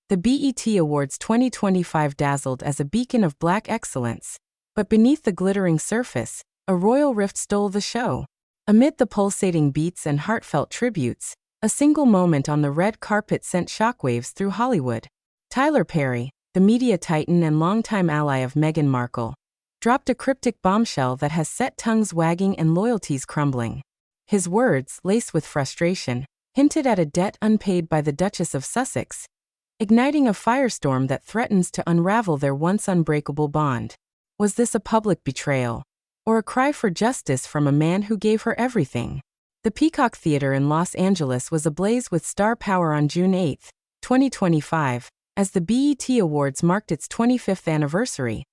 The BET Awards 2025 dazzled as a beacon of black excellence, but beneath the glittering surface, a royal rift stole the show. Amid the pulsating beats and heartfelt tributes, a single moment on the red carpet sent shockwaves through Hollywood. Tyler Perry, the media titan and longtime ally of Meghan Markle, dropped a cryptic bombshell that has set tongues wagging and loyalties crumbling. His words, laced with frustration, hinted at a debt unpaid by the Duchess of Sussex, igniting a firestorm that threatens to unravel their once unbreakable bond. Was this a public betrayal, or a cry for justice from a man who gave her everything? The Peacock Theater in Los Angeles was ablaze with star power on June 8, 2025, as the BET Awards marked its 25th anniversary,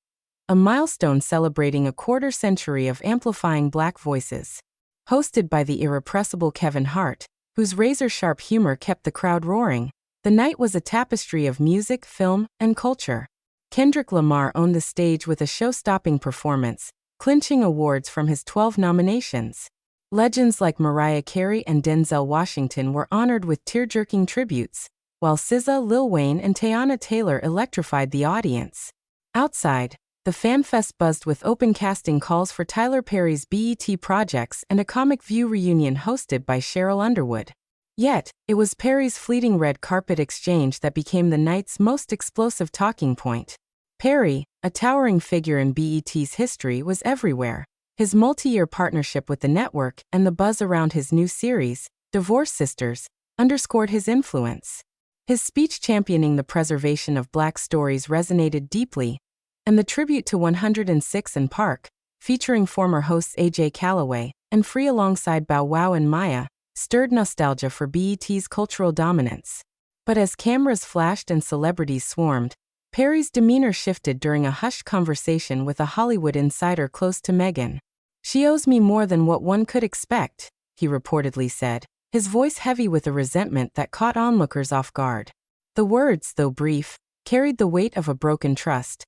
a milestone celebrating a quarter-century of amplifying black voices. Hosted by the irrepressible Kevin Hart, whose razor-sharp humor kept the crowd roaring, the night was a tapestry of music, film, and culture. Kendrick Lamar owned the stage with a show-stopping performance, clinching awards from his 12 nominations. Legends like Mariah Carey and Denzel Washington were honored with tear-jerking tributes, while SZA, Lil Wayne, and Teyana Taylor electrified the audience. Outside, the FanFest buzzed with open casting calls for Tyler Perry's BET projects and a Comic View reunion hosted by Cheryl Underwood. Yet, it was Perry's fleeting red carpet exchange that became the night's most explosive talking point. Perry, a towering figure in BET's history, was everywhere. His multi-year partnership with the network and the buzz around his new series, Divorce Sisters, underscored his influence. His speech championing the preservation of black stories resonated deeply, and the tribute to 106 & Park, featuring former hosts AJ Calloway and Free alongside Bow Wow and Maya, stirred nostalgia for BET's cultural dominance. But as cameras flashed and celebrities swarmed, Perry's demeanor shifted during a hushed conversation with a Hollywood insider close to Meghan. "She owes me more than what one could expect," he reportedly said, his voice heavy with a resentment that caught onlookers off guard. The words, though brief, carried the weight of a broken trust,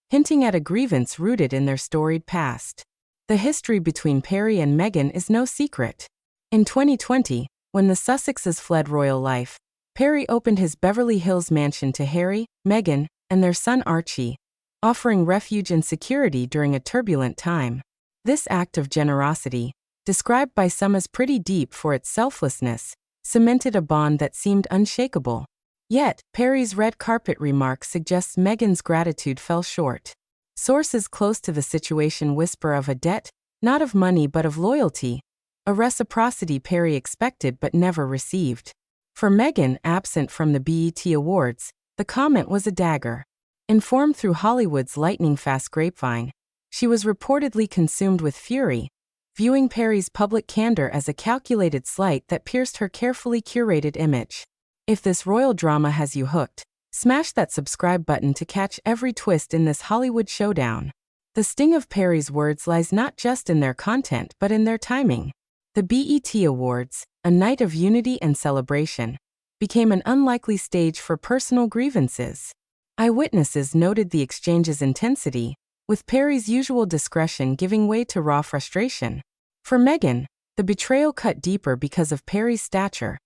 hinting at a grievance rooted in their storied past. The history between Perry and Meghan is no secret. In 2020, when the Sussexes fled royal life, Perry opened his Beverly Hills mansion to Harry, Meghan, and their son Archie, offering refuge and security during a turbulent time. This act of generosity, described by some as pretty deep for its selflessness, cemented a bond that seemed unshakable. Yet, Perry's red carpet remark suggests Meghan's gratitude fell short. Sources close to the situation whisper of a debt, not of money but of loyalty, a reciprocity Perry expected but never received. For Meghan, absent from the BET Awards, the comment was a dagger. Informed through Hollywood's lightning-fast grapevine, she was reportedly consumed with fury, viewing Perry's public candor as a calculated slight that pierced her carefully curated image. If this royal drama has you hooked, smash that subscribe button to catch every twist in this Hollywood showdown. The sting of Perry's words lies not just in their content but in their timing. The BET Awards, a night of unity and celebration, became an unlikely stage for personal grievances. Eyewitnesses noted the exchange's intensity, with Perry's usual discretion giving way to raw frustration. For Meghan, the betrayal cut deeper because of Perry's stature,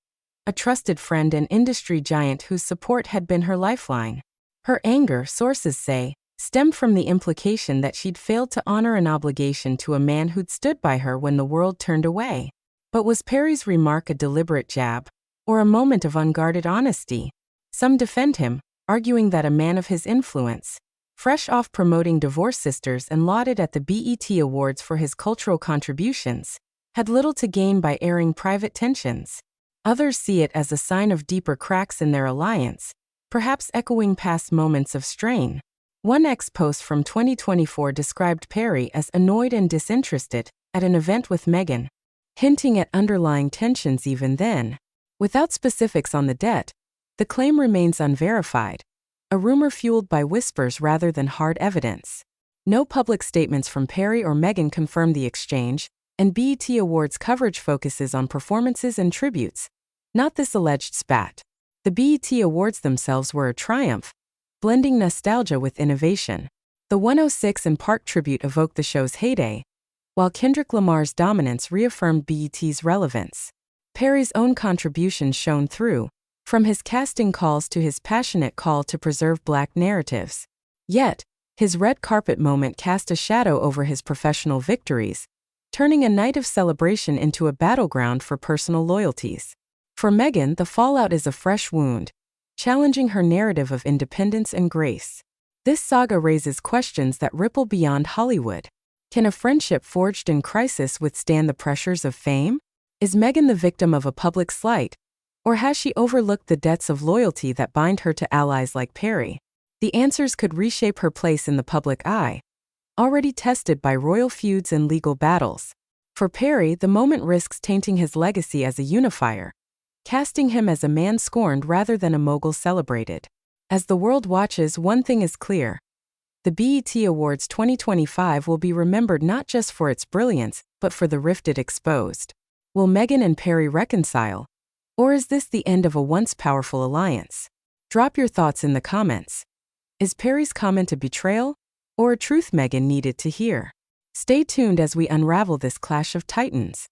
a trusted friend and industry giant whose support had been her lifeline. Her anger, sources say, stemmed from the implication that she'd failed to honor an obligation to a man who'd stood by her when the world turned away. But was Perry's remark a deliberate jab, or a moment of unguarded honesty? Some defend him, arguing that a man of his influence, fresh off promoting Divorce Sisters and lauded at the BET Awards for his cultural contributions, had little to gain by airing private tensions. Others see it as a sign of deeper cracks in their alliance, perhaps echoing past moments of strain. One ex-post from 2024 described Perry as annoyed and disinterested at an event with Meghan, hinting at underlying tensions even then. Without specifics on the debt, the claim remains unverified, a rumor fueled by whispers rather than hard evidence. No public statements from Perry or Meghan confirm the exchange, and BET Awards coverage focuses on performances and tributes, not this alleged spat. The BET Awards themselves were a triumph, blending nostalgia with innovation. The 106 & Park tribute evoked the show's heyday, while Kendrick Lamar's dominance reaffirmed BET's relevance. Perry's own contributions shone through, from his casting calls to his passionate call to preserve Black narratives. Yet, his red carpet moment cast a shadow over his professional victories, turning a night of celebration into a battleground for personal loyalties. For Meghan, the fallout is a fresh wound, challenging her narrative of independence and grace. This saga raises questions that ripple beyond Hollywood. Can a friendship forged in crisis withstand the pressures of fame? Is Meghan the victim of a public slight, or has she overlooked the debts of loyalty that bind her to allies like Perry? The answers could reshape her place in the public eye, already tested by royal feuds and legal battles. For Perry, the moment risks tainting his legacy as a unifier, casting him as a man scorned rather than a mogul celebrated. As the world watches, one thing is clear. The BET Awards 2025 will be remembered not just for its brilliance, but for the rift it exposed. Will Meghan and Perry reconcile? Or is this the end of a once powerful alliance? Drop your thoughts in the comments. Is Perry's comment a betrayal, or a truth Meghan needed to hear? Stay tuned as we unravel this clash of titans.